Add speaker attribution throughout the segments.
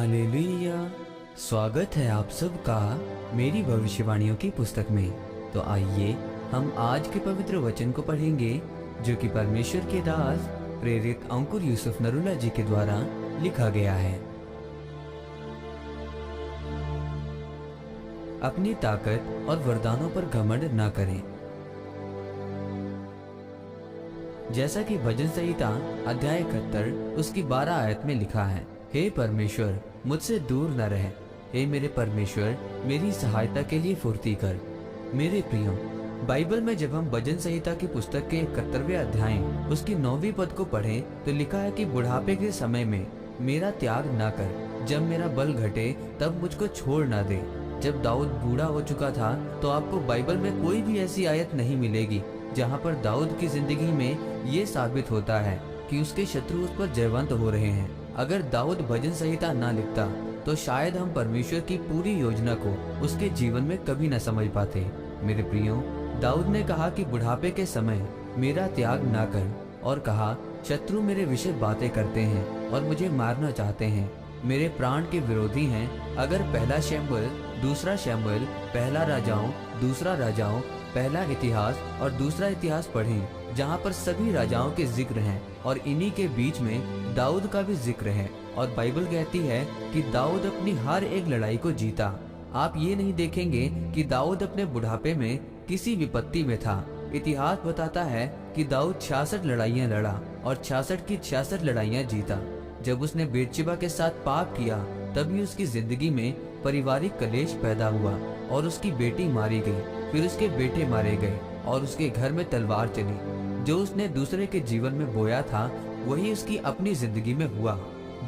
Speaker 1: Hallelujah. स्वागत है आप सबका मेरी भविष्यवाणियों की पुस्तक में। तो आइए हम आज के पवित्र वचन को पढ़ेंगे जो कि परमेश्वर के दास प्रेरित अंकुर यूसुफ नरूला जी के द्वारा लिखा गया है। अपनी ताकत और वरदानों पर घमंड न करें। जैसा कि भजन संहिता अध्याय 71 उसकी 12 आयत में लिखा है, हे परमेश्वर मुझसे दूर न रह। हे मेरे परमेश्वर मेरी सहायता के लिए फुर्ती कर। मेरे प्रियो, बाइबल में जब हम भजन संहिता की पुस्तक के 71वें अध्याय उसकी 9वीं पद को पढ़ें तो लिखा है कि बुढ़ापे के समय में मेरा त्याग ना कर, जब मेरा बल घटे तब मुझको छोड़ ना दे। जब दाऊद बूढ़ा हो चुका था तो आपको बाइबल में कोई भी ऐसी आयत नहीं मिलेगी जहाँ पर दाऊद की जिंदगी में ये साबित होता है कि उसके शत्रु उस पर जयवंत हो रहे हैं। अगर दाऊद भजन संहिता ना लिखता तो शायद हम परमेश्वर की पूरी योजना को उसके जीवन में कभी न समझ पाते। मेरे प्रियो, दाऊद ने कहा कि बुढ़ापे के समय मेरा त्याग ना कर, और कहा शत्रु मेरे विषय बातें करते हैं और मुझे मारना चाहते हैं, मेरे प्राण के विरोधी हैं। अगर पहला शमूएल, दूसरा शमूएल, पहला राजाओं, दूसरा राजाओं, पहला इतिहास और दूसरा इतिहास पढ़ें, जहाँ पर सभी राजाओं के जिक्र हैं और इन्हीं के बीच में दाऊद का भी जिक्र है। और बाइबल कहती है कि दाऊद अपनी हर एक लड़ाई को जीता। आप ये नहीं देखेंगे कि दाऊद अपने बुढ़ापे में किसी विपत्ति में था। इतिहास बताता है कि दाऊद 66 लड़ाइयाँ लड़ा और 66 की 66 लड़ाइयाँ जीता। जब उसने बेतशेबा के साथ पाप किया तभी उसकी जिंदगी में पारिवारिक कलेश पैदा हुआ और उसकी बेटी मारी गई, फिर उसके बेटे मारे गए और उसके घर में तलवार चली। जो उसने दूसरे के जीवन में बोया था वही उसकी अपनी जिंदगी में हुआ।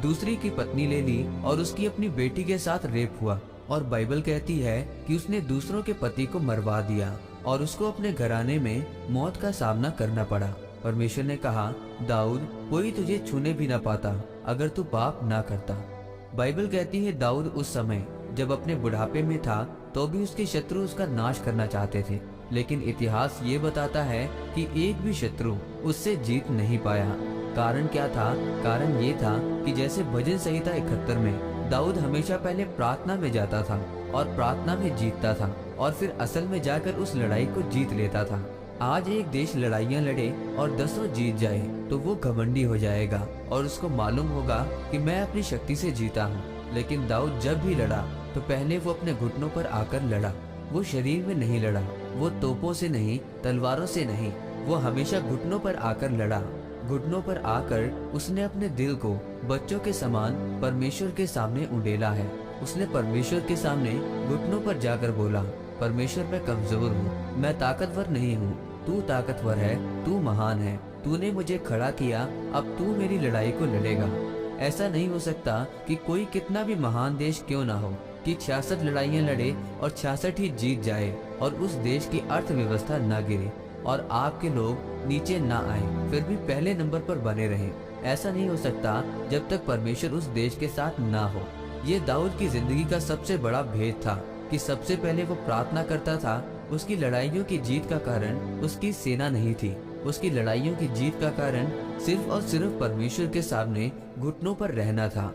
Speaker 1: दूसरी की पत्नी ले ली और उसकी अपनी बेटी के साथ रेप हुआ। और बाइबल कहती है कि उसने दूसरों के पति को मरवा दिया और उसको अपने घराने में मौत का सामना करना पड़ा। परमेश्वर ने कहा, दाऊद कोई तुझे छूने भी ना पाता अगर तू पाप ना करता। बाइबल कहती है दाऊद उस समय जब अपने बुढ़ापे में था तो भी उसके शत्रु उसका नाश करना चाहते थे, लेकिन इतिहास ये बताता है कि एक भी शत्रु उससे जीत नहीं पाया। कारण क्या था? कारण ये था कि जैसे भजन संहिता 71 में दाऊद हमेशा पहले प्रार्थना में जाता था और प्रार्थना में जीतता था और फिर असल में जाकर उस लड़ाई को जीत लेता था। आज एक देश लड़ाइयाँ लड़े और 10 जीत जाए तो वो घमंडी हो जाएगा और उसको मालूम होगा कि मैं अपनी शक्ति से जीता हूँ। लेकिन दाऊद जब भी लड़ा तो पहले वो अपने घुटनों पर आकर लड़ा। वो शरीर में नहीं लड़ा, वो तोपों से नहीं, तलवारों से नहीं, वो हमेशा घुटनों पर आकर लड़ा। घुटनों पर आकर उसने अपने दिल को बच्चों के समान परमेश्वर के सामने उंडेला है। उसने परमेश्वर के सामने घुटनों पर जाकर बोला, परमेश्वर मैं कमजोर हूँ, मैं ताकतवर नहीं हूँ, तू ताकतवर है, तू महान है, तूने मुझे खड़ा किया, अब तू मेरी लड़ाई को लड़ेगा। ऐसा नहीं हो सकता कि कोई कितना भी महान देश क्यों ना हो कि 66 लड़ाइयाँ लड़े और 66 ही जीत जाए और उस देश की अर्थव्यवस्था न गिरे और आपके लोग नीचे ना आए फिर भी पहले नंबर पर बने रहें। ऐसा नहीं हो सकता जब तक परमेश्वर उस देश के साथ ना हो। ये दाऊद की जिंदगी का सबसे बड़ा भेद था कि सबसे पहले वो प्रार्थना करता था। उसकी लड़ाइयों की जीत का कारण उसकी सेना नहीं थी, उसकी लड़ाइयों की जीत का कारण सिर्फ और सिर्फ परमेश्वर के सामने घुटनों पर रहना था।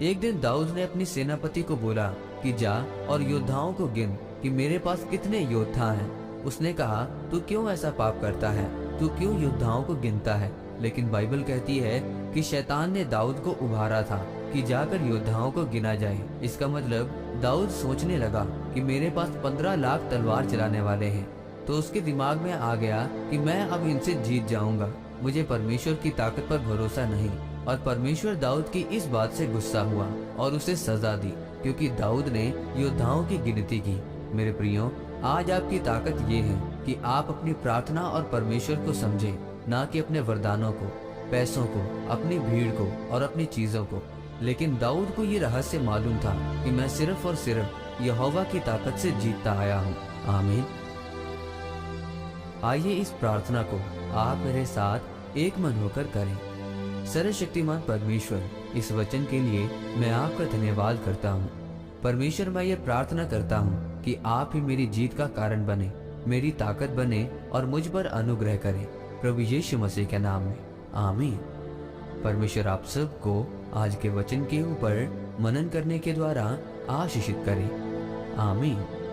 Speaker 1: एक दिन दाऊद ने अपनी सेनापति को बोला कि जा और योद्धाओं को गिन कि मेरे पास कितने योद्धा हैं। उसने कहा, तू क्यों ऐसा पाप करता है, तू क्यों योद्धाओं को गिनता है? लेकिन बाइबल कहती है कि शैतान ने दाऊद को उभारा था कि जाकर योद्धाओं को गिना जाए। इसका मतलब दाऊद सोचने लगा कि मेरे पास 15 लाख तलवार चलाने वाले हैं। तो उसके दिमाग में आ गया कि मैं अब इनसे जीत जाऊंगा, मुझे परमेश्वर की ताकत पर भरोसा नहीं। और परमेश्वर दाऊद की इस बात से गुस्सा हुआ और उसे सजा दी क्योंकि दाऊद ने योद्धाओं की गिनती की। मेरे प्रियो, आज आपकी ताकत ये है कि आप अपनी प्रार्थना और परमेश्वर को समझें, ना कि अपने वरदानों को, पैसों को, अपनी भीड़ को और अपनी चीजों को। लेकिन दाऊद को ये रहस्य मालूम था कि मैं सिर्फ और सिर्फ यहोवा की ताकत से जीतता आया हूँ। आमीन। आइए इस प्रार्थना को आप मेरे साथ एक मन होकर करें। सर्वशक्तिमान परमेश्वर, इस वचन के लिए मैं आपका धन्यवाद करता हूँ। परमेश्वर, मैं ये प्रार्थना करता हूँ कि आप ही मेरी जीत का कारण बने, मेरी ताकत बने और मुझ पर अनुग्रह करें, प्रभु यीशु मसीह के नाम में, आमीन। परमेश्वर आप सबको आज के वचन के ऊपर मनन करने के द्वारा आशीषित करे। आमीन।